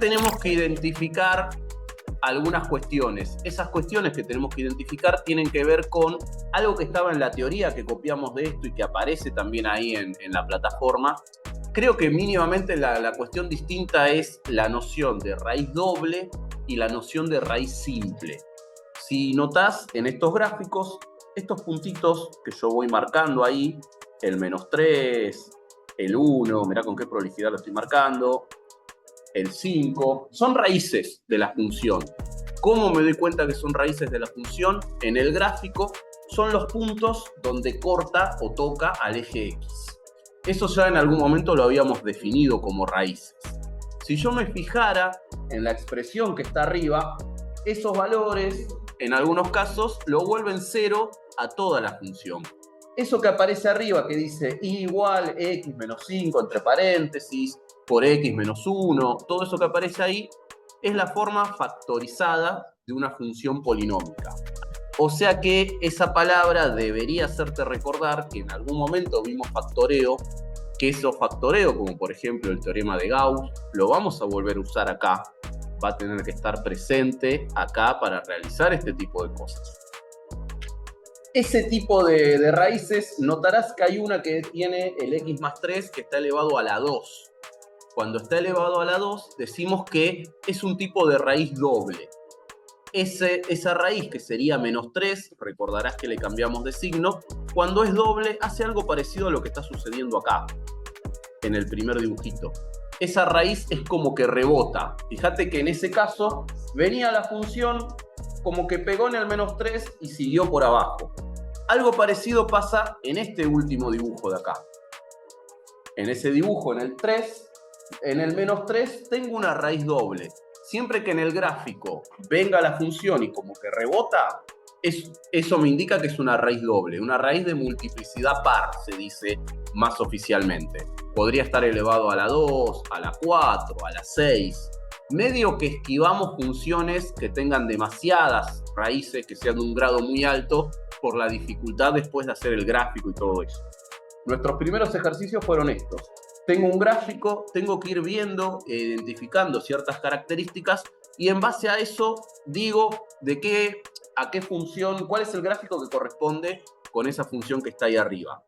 tenemos que identificar algunas cuestiones. Esas cuestiones que tenemos que identificar tienen que ver con algo que estaba en la teoría, que copiamos de esto y que aparece también ahí en la plataforma. Creo que mínimamente la cuestión distinta es la noción de raíz doble y la noción de raíz simple. Si notás en estos gráficos, estos puntitos que yo voy marcando ahí, el -3, el 1, mirá con qué prolijidad lo estoy marcando, el 5, son raíces de la función. ¿Cómo me doy cuenta que son raíces de la función? En el gráfico son los puntos donde corta o toca al eje X. Eso ya en algún momento lo habíamos definido como raíces. Si yo me fijara en la expresión que está arriba, esos valores, en algunos casos, lo vuelven 0 a toda la función. Eso que aparece arriba, que dice y igual x menos 5 entre paréntesis, por x menos 1, todo eso que aparece ahí, es la forma factorizada de una función polinómica. O sea que esa palabra debería hacerte recordar que en algún momento vimos factoreo, que esos factoreos, como por ejemplo el teorema de Gauss, lo vamos a volver a usar acá. Va a tener que estar presente acá para realizar este tipo de cosas. Ese tipo de raíces, notarás que hay una que tiene el x más 3 que está elevado a la 2. Cuando está elevado a la 2, decimos que es un tipo de raíz doble. Esa raíz, que sería -3, recordarás que le cambiamos de signo, cuando es doble hace algo parecido a lo que está sucediendo acá, en el primer dibujito. Esa raíz es como que rebota. Fíjate que en ese caso venía la función como que pegó en el -3 y siguió por abajo. Algo parecido pasa en este último dibujo de acá. En ese dibujo, en el 3, en el -3 tengo una raíz doble. Siempre que en el gráfico venga la función y como que rebota, eso me indica que es una raíz doble, una raíz de multiplicidad par, se dice más oficialmente. Podría estar elevado a la 2, a la 4, a la 6. Medio que esquivamos funciones que tengan demasiadas raíces, que sean de un grado muy alto, por la dificultad después de hacer el gráfico y todo eso. Nuestros primeros ejercicios fueron estos. Tengo un gráfico, tengo que ir viendo e identificando ciertas características y en base a eso digo a qué función, cuál es el gráfico que corresponde con esa función que está ahí arriba.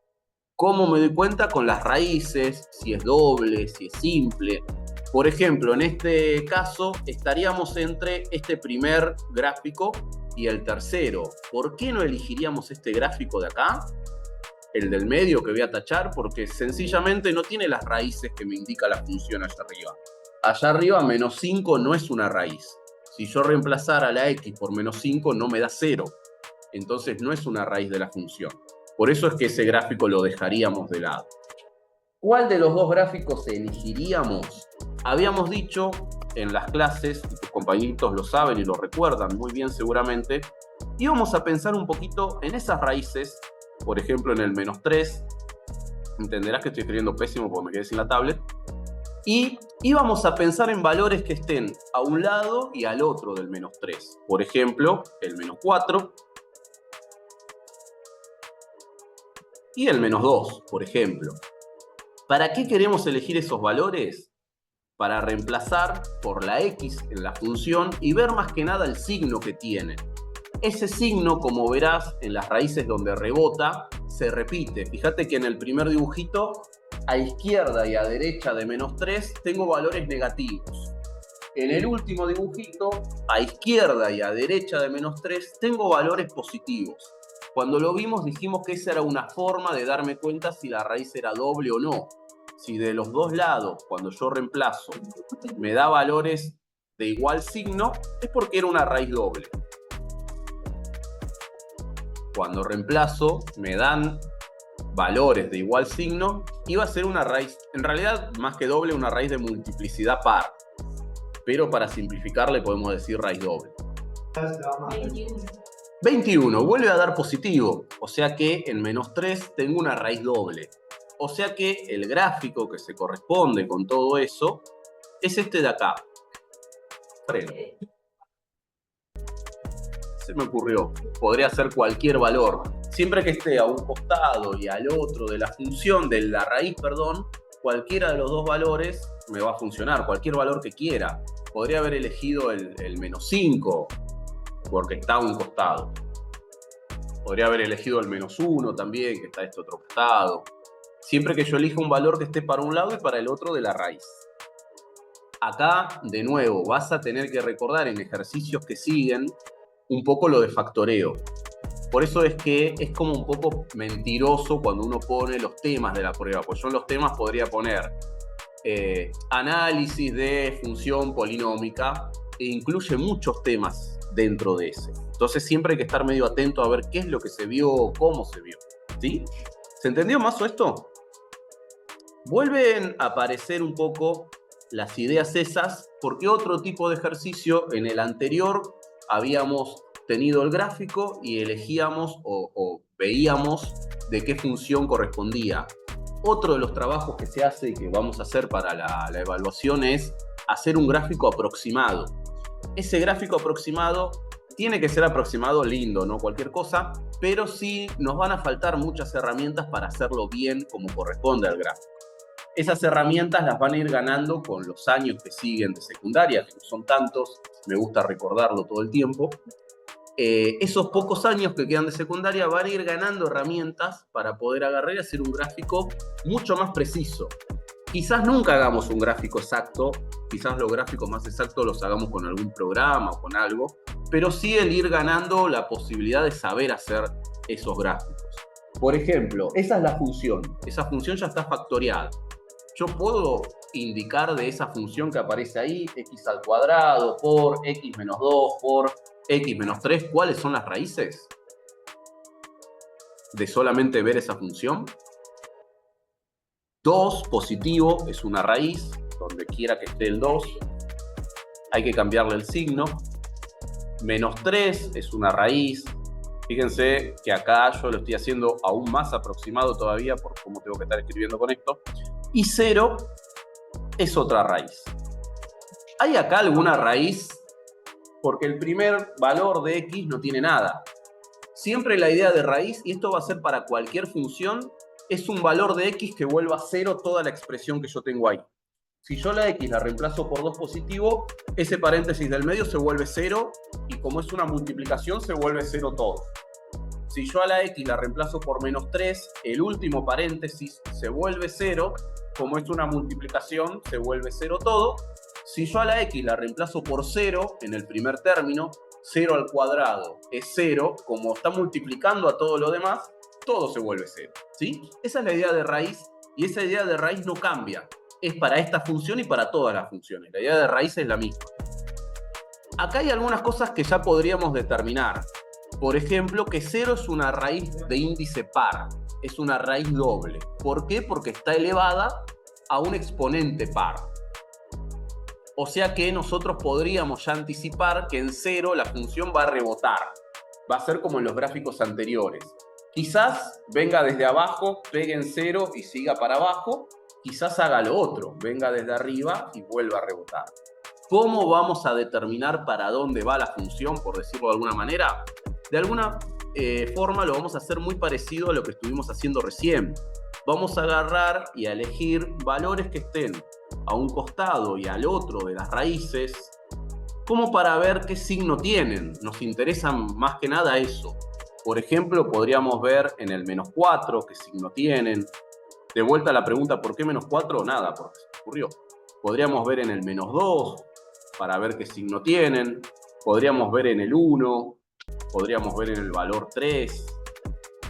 ¿Cómo me doy cuenta? Con las raíces, si es doble, si es simple. Por ejemplo, en este caso estaríamos entre este primer gráfico y el tercero. ¿Por qué no elegiríamos este gráfico de acá? El del medio que voy a tachar, porque sencillamente no tiene las raíces que me indica la función allá arriba. Allá arriba -5 no es una raíz. Si yo reemplazara la x por -5 no me da 0. Entonces no es una raíz de la función. Por eso es que ese gráfico lo dejaríamos de lado. ¿Cuál de los dos gráficos elegiríamos? Habíamos dicho en las clases, y tus compañeritos lo saben y lo recuerdan muy bien seguramente, íbamos a pensar un poquito en esas raíces. Por ejemplo, en el -3, entenderás que estoy escribiendo pésimo porque me quedé sin la tablet, y íbamos a pensar en valores que estén a un lado y al otro del -3. Por ejemplo, el -4 y el -2, por ejemplo. ¿Para qué queremos elegir esos valores? Para reemplazar por la x en la función y ver más que nada el signo que tienen. Ese signo, como verás en las raíces donde rebota, se repite. Fíjate que en el primer dibujito, a izquierda y a derecha de -3, tengo valores negativos. En el último dibujito, a izquierda y a derecha de -3, tengo valores positivos. Cuando lo vimos dijimos que esa era una forma de darme cuenta si la raíz era doble o no. Si de los dos lados, cuando yo reemplazo, me da valores de igual signo, es porque era una raíz doble. Cuando reemplazo, me dan valores de igual signo, iba a ser una raíz, en realidad más que doble, una raíz de multiplicidad par. Pero para simplificar le podemos decir raíz doble. 21, vuelve a dar positivo, o sea que en -3 tengo una raíz doble. O sea que el gráfico que se corresponde con todo eso es este de acá. Freno. Se me ocurrió, podría ser cualquier valor. Siempre que esté a un costado y al otro de la función, de la raíz, perdón, cualquiera de los dos valores me va a funcionar, cualquier valor que quiera. podría haber elegido el -5, porque está a un costado. Podría haber elegido el -1 también, que está a este otro costado. Siempre que yo elija un valor que esté para un lado y para el otro de la raíz. Acá, de nuevo, vas a tener que recordar en ejercicios que siguen un poco lo de factoreo. Por eso es que es como un poco mentiroso cuando uno pone los temas de la prueba, pues yo en los temas podría poner análisis de función polinómica e incluye muchos temas dentro de ese. Entonces siempre hay que estar medio atento a ver qué es lo que se vio, cómo se vio. ¿Sí? ¿Se entendió más esto? Vuelven a aparecer un poco las ideas esas, porque otro tipo de ejercicio en el anterior habíamos tenido el gráfico y elegíamos o veíamos de qué función correspondía. Otro de los trabajos que se hace y que vamos a hacer para la evaluación es hacer un gráfico aproximado. Ese gráfico aproximado tiene que ser aproximado lindo, no cualquier cosa, pero sí nos van a faltar muchas herramientas para hacerlo bien como corresponde al gráfico. Esas herramientas las van a ir ganando con los años que siguen de secundaria, que no son tantos, me gusta recordarlo todo el tiempo. Esos pocos años que quedan de secundaria van a ir ganando herramientas para poder agarrar y hacer un gráfico mucho más preciso. Quizás nunca hagamos un gráfico exacto, quizás los gráficos más exactos los hagamos con algún programa o con algo, pero sí el ir ganando la posibilidad de saber hacer esos gráficos. Por ejemplo, esa es la función, esa función ya está factoriada. Yo puedo indicar de esa función que aparece ahí, x al cuadrado por x menos 2 por x menos 3, ¿cuáles son las raíces de solamente ver esa función? 2 positivo es una raíz, donde quiera que esté el 2, hay que cambiarle el signo. Menos 3 es una raíz. Fíjense que acá yo lo estoy haciendo aún más aproximado todavía por cómo tengo que estar escribiendo con esto. Y 0 es otra raíz. ¿Hay acá alguna raíz? Porque el primer valor de x no tiene nada. Siempre la idea de raíz, y esto va a ser para cualquier función, es un valor de x que vuelva a 0 toda la expresión que yo tengo ahí. Si yo la x la reemplazo por 2 positivo, ese paréntesis del medio se vuelve 0 y como es una multiplicación se vuelve 0 todo. Si yo a la x la reemplazo por menos 3, el último paréntesis se vuelve 0, como es una multiplicación se vuelve 0 todo. Si yo a la x la reemplazo por 0 en el primer término, 0 al cuadrado es 0, como está multiplicando a todo lo demás, todo se vuelve 0. ¿Sí? Esa es la idea de raíz y esa idea de raíz no cambia. Es para esta función y para todas las funciones. La idea de raíz es la misma. Acá hay algunas cosas que ya podríamos determinar. Por ejemplo, que 0 es una raíz de índice par. Es una raíz doble. ¿Por qué? Porque está elevada a un exponente par. O sea que nosotros podríamos ya anticipar que en 0 la función va a rebotar. Va a ser como en los gráficos anteriores. Quizás venga desde abajo, pegue en 0 y siga para abajo. Quizás haga lo otro, venga desde arriba y vuelva a rebotar. ¿Cómo vamos a determinar para dónde va la función, por decirlo de alguna manera? De alguna forma lo vamos a hacer muy parecido a lo que estuvimos haciendo recién. Vamos a agarrar y a elegir valores que estén a un costado y al otro de las raíces, como para ver qué signo tienen. Nos interesa más que nada eso. Por ejemplo, podríamos ver en el menos 4 qué signo tienen. De vuelta a la pregunta, ¿por qué menos 4? Nada, porque se me ocurrió. Podríamos ver en el menos 2 para ver qué signo tienen. Podríamos ver en el 1. Podríamos ver en el valor 3.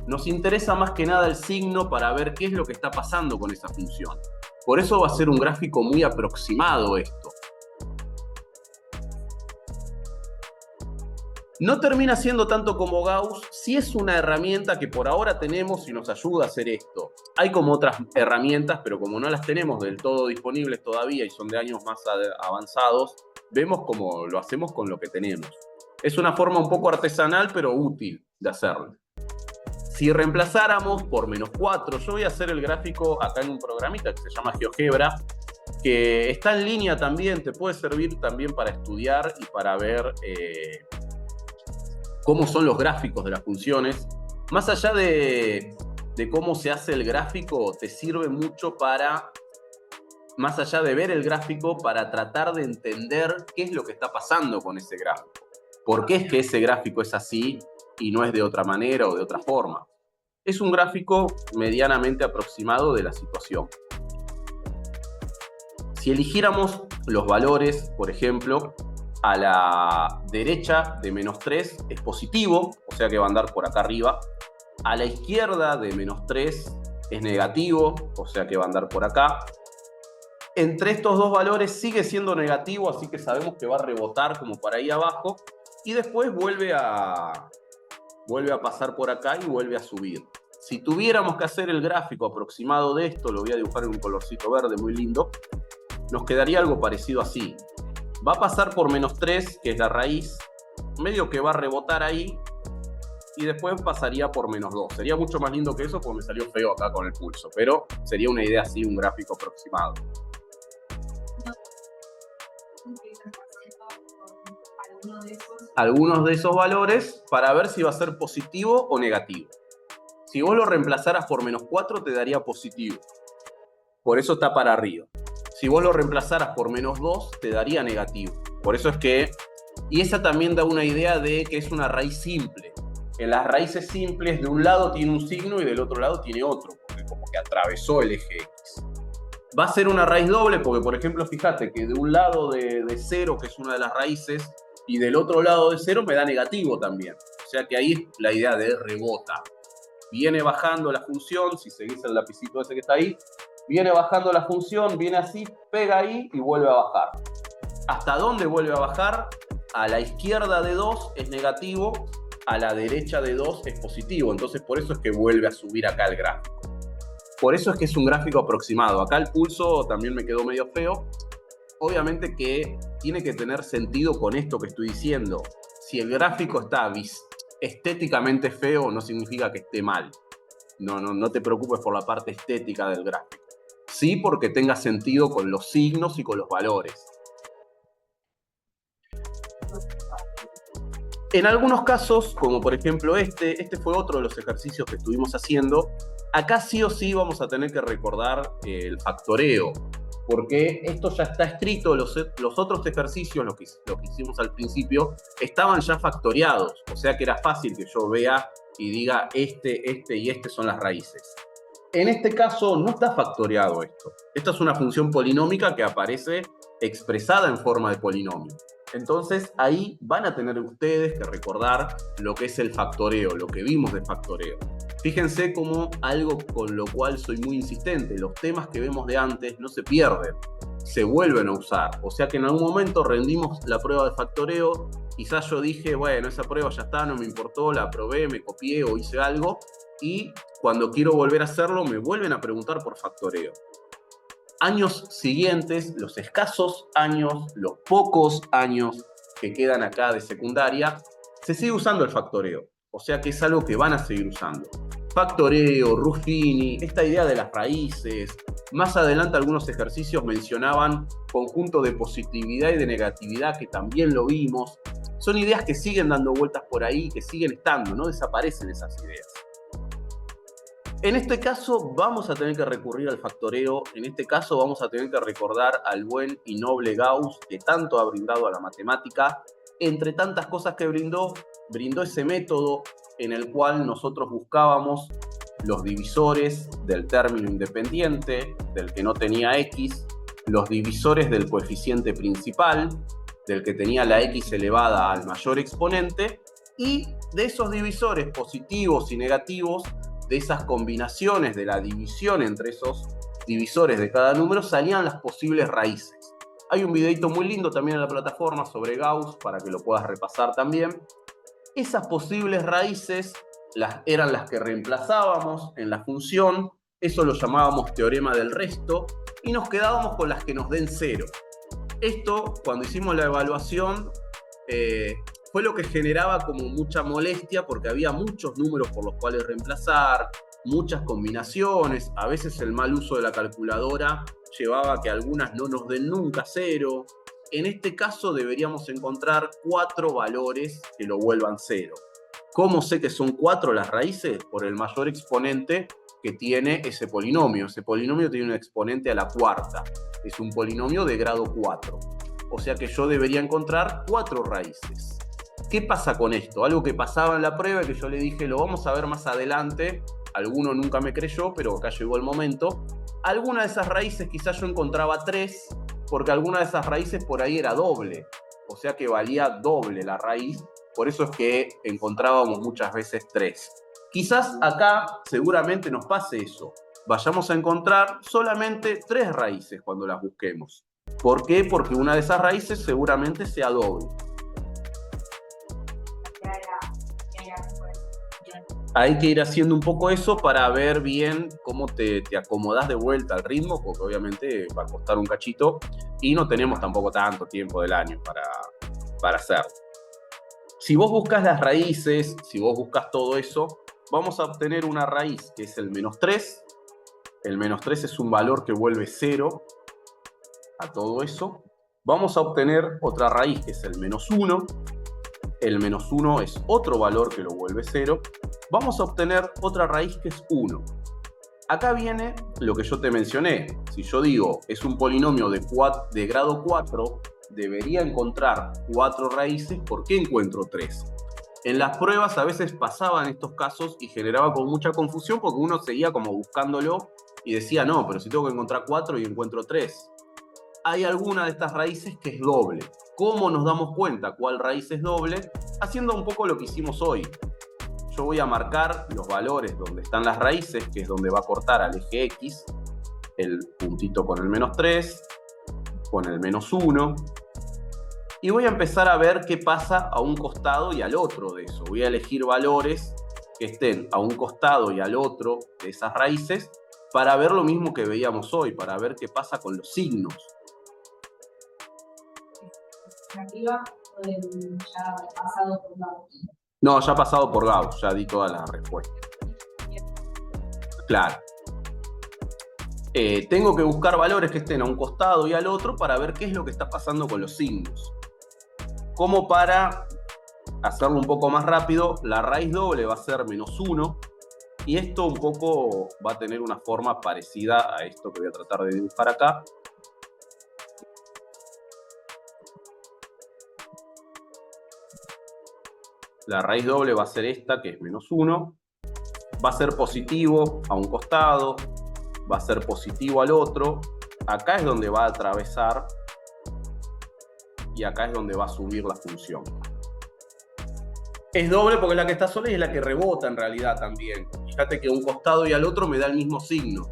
Nos interesa más que nada el signo para ver qué es lo que está pasando con esa función. Por eso va a ser un gráfico muy aproximado esto. No termina siendo tanto como Gauss, sí es una herramienta que por ahora tenemos y nos ayuda a hacer esto. Hay como otras herramientas, pero como no las tenemos del todo disponibles todavía y son de años más avanzados, vemos cómo lo hacemos con lo que tenemos. Es una forma un poco artesanal, pero útil de hacerlo. Si reemplazáramos por menos 4, yo voy a hacer el gráfico acá en un programita que se llama GeoGebra, que está en línea también, te puede servir también para estudiar y para ver cómo son los gráficos de las funciones. Más allá de cómo se hace el gráfico, te sirve mucho para más allá de ver el gráfico, para tratar de entender qué es lo que está pasando con ese gráfico. ¿Por qué es que ese gráfico es así y no es de otra manera o de otra forma? Es un gráfico medianamente aproximado de la situación. Si eligiéramos los valores, por ejemplo, a la derecha de -3 es positivo, o sea que va a andar por acá arriba. A la izquierda de -3 es negativo, o sea que va a andar por acá. Entre estos dos valores sigue siendo negativo, así que sabemos que va a rebotar como para ahí abajo y después vuelve a pasar por acá y vuelve a subir. Si tuviéramos que hacer el gráfico aproximado de esto, lo voy a dibujar en un colorcito verde muy lindo, nos quedaría algo parecido así. Va a pasar por -3, que es la raíz, medio que va a rebotar ahí, y después pasaría por -2. Sería mucho más lindo que eso porque me salió feo acá con el pulso, pero sería una idea así, un gráfico aproximado. Algunos de esos valores para ver si va a ser positivo o negativo. Si vos lo reemplazaras por -4 te daría positivo. Por eso está para arriba. Si vos lo reemplazaras por -2 te daría negativo. Por eso es que... Y esa también da una idea de que es una raíz simple. En las raíces simples de un lado tiene un signo y del otro lado tiene otro, porque como que atravesó el eje X. Va a ser una raíz doble porque, por ejemplo, fíjate que de un lado de 0, que es una de las raíces, y del otro lado de 0 me da negativo también. O sea que ahí es la idea de rebota. Viene bajando la función, si seguís el lapicito ese que está ahí, viene bajando la función, viene así, pega ahí y vuelve a bajar. ¿Hasta dónde vuelve a bajar? A la izquierda de 2 es negativo, a la derecha de 2 es positivo. Entonces por eso es que vuelve a subir acá el gráfico. Por eso es que es un gráfico aproximado. Acá el pulso también me quedó medio feo. Obviamente que tiene que tener sentido con esto que estoy diciendo. Si el gráfico está estéticamente feo, no significa que esté mal. No te preocupes por la parte estética del gráfico. Sí, porque tenga sentido con los signos y con los valores. En algunos casos, como por ejemplo este fue otro de los ejercicios que estuvimos haciendo, acá sí o sí vamos a tener que recordar el factoreo, porque esto ya está escrito, los otros ejercicios, lo que hicimos al principio, estaban ya factoreados, o sea que era fácil que yo vea y diga este y este son las raíces. En este caso no está factoreado esto. Esta es una función polinómica que aparece expresada en forma de polinomio. Entonces ahí van a tener ustedes que recordar lo que es el factoreo, lo que vimos de factoreo. Fíjense como algo con lo cual soy muy insistente, los temas que vemos de antes no se pierden, se vuelven a usar. O sea que en algún momento rendimos la prueba de factoreo, quizás yo dije, bueno, esa prueba ya está, no me importó, la probé, me copié o hice algo, y cuando quiero volver a hacerlo me vuelven a preguntar por factoreo. Años siguientes, los escasos años, los pocos años que quedan acá de secundaria, se sigue usando el factoreo. O sea que es algo que van a seguir usando. Factoreo, Ruffini, esta idea de las raíces. Más adelante algunos ejercicios mencionaban conjunto de positividad y de negatividad, que también lo vimos. Son ideas que siguen dando vueltas por ahí, que siguen estando, no desaparecen esas ideas. En este caso vamos a tener que recurrir al factoreo, en este caso vamos a tener que recordar al buen y noble Gauss, que tanto ha brindado a la matemática. Entre tantas cosas que brindó ese método en el cual nosotros buscábamos los divisores del término independiente, del que no tenía x, los divisores del coeficiente principal, del que tenía la x elevada al mayor exponente, y de esos divisores positivos y negativos, de esas combinaciones de la división entre esos divisores de cada número, salían las posibles raíces. Hay un videito muy lindo también en la plataforma sobre Gauss para que lo puedas repasar también. Esas posibles raíces eran las que reemplazábamos en la función, eso lo llamábamos teorema del resto, y nos quedábamos con las que nos den 0. Esto, cuando hicimos la evaluación, fue lo que generaba como mucha molestia porque había muchos números por los cuales reemplazar, muchas combinaciones, a veces el mal uso de la calculadora llevaba a que algunas no nos den nunca 0. En este caso deberíamos encontrar 4 valores que lo vuelvan 0. ¿Cómo sé que son 4 las raíces? Por el mayor exponente que tiene ese polinomio. Ese polinomio tiene un exponente a la cuarta. es un polinomio de grado 4. O sea que yo debería encontrar 4 raíces. ¿Qué pasa con esto? Algo que pasaba en la prueba y que yo le dije, lo vamos a ver más adelante. Alguno nunca me creyó, pero acá llegó el momento. Alguna de esas raíces quizás yo encontraba 3, porque alguna de esas raíces por ahí era doble. O sea que valía doble la raíz. Por eso es que encontrábamos muchas veces 3. Quizás acá seguramente nos pase eso. Vayamos a encontrar solamente 3 raíces cuando las busquemos. ¿Por qué? Porque una de esas raíces seguramente sea doble. Hay que ir haciendo un poco eso para ver bien cómo te acomodás de vuelta al ritmo, porque obviamente va a costar un cachito y no tenemos tampoco tanto tiempo del año para hacerlo. Si vos buscas las raíces, si vos buscas todo eso, vamos a obtener una raíz que es el -3. El -3 es un valor que vuelve 0 a todo eso. Vamos a obtener otra raíz que es el -1. El -1 es otro valor que lo vuelve 0. Vamos a obtener otra raíz que es 1. Acá viene lo que yo te mencioné. Si yo digo es un polinomio de grado 4, debería encontrar 4 raíces. ¿Por qué encuentro 3? En las pruebas a veces pasaban estos casos y generaba con mucha confusión porque uno seguía como buscándolo y decía, no, pero si tengo que encontrar 4 y encuentro 3. Hay alguna de estas raíces que es doble. ¿Cómo nos damos cuenta cuál raíz es doble? Haciendo un poco lo que hicimos hoy. Yo voy a marcar los valores donde están las raíces, que es donde va a cortar al eje X, el puntito con el -3, con el -1, y voy a empezar a ver qué pasa a un costado y al otro de eso. Voy a elegir valores que estén a un costado y al otro de esas raíces para ver lo mismo que veíamos hoy, para ver qué pasa con los signos. Arriba, ya pasado por Gauss. No, ya pasado por Gauss, ya di todas las respuestas. Claro. Tengo que buscar valores que estén a un costado y al otro para ver qué es lo que está pasando con los signos. Como para hacerlo un poco más rápido, la raíz doble va a ser -1 y esto un poco va a tener una forma parecida a esto que voy a tratar de dibujar acá. La raíz doble va a ser esta, que es -1. Va a ser positivo a un costado, va a ser positivo al otro. Acá es donde va a atravesar y acá es donde va a subir la función. Es doble porque es la que está sola y es la que rebota en realidad también. Fíjate que a un costado y al otro me da el mismo signo.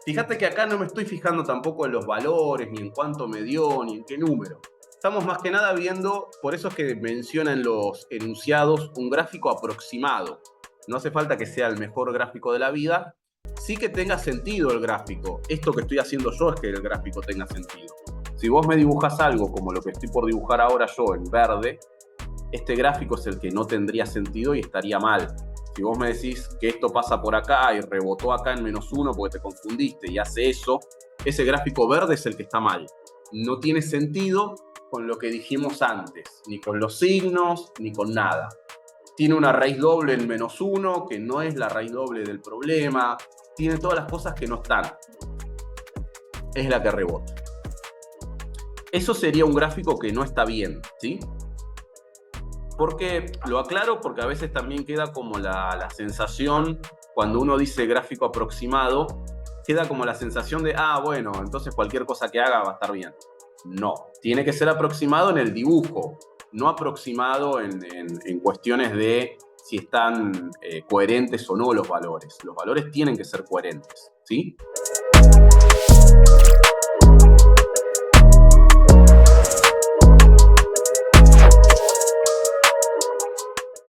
Fíjate que acá no me estoy fijando tampoco en los valores, ni en cuánto me dio, ni en qué número. Estamos más que nada viendo, por eso es que mencionan los enunciados, un gráfico aproximado. No hace falta que sea el mejor gráfico de la vida, sí que tenga sentido el gráfico. Esto que estoy haciendo yo es que el gráfico tenga sentido. Si vos me dibujas algo como lo que estoy por dibujar ahora yo en verde, este gráfico es el que no tendría sentido y estaría mal. Si vos me decís que esto pasa por acá y rebotó acá en -1 porque te confundiste y hace eso, ese gráfico verde es el que está mal. No tiene sentido con lo que dijimos antes, ni con los signos, ni con nada. Tiene una raíz doble en -1, que no es la raíz doble del problema. Tiene todas las cosas que no están. Es la que rebota. Eso sería un gráfico que no está bien, ¿sí? Porque lo aclaro porque a veces también queda como la sensación, cuando uno dice gráfico aproximado, queda como la sensación de, bueno, entonces cualquier cosa que haga va a estar bien. No, tiene que ser aproximado en el dibujo, no aproximado en cuestiones de si están coherentes o no los valores. Los valores tienen que ser coherentes, ¿sí?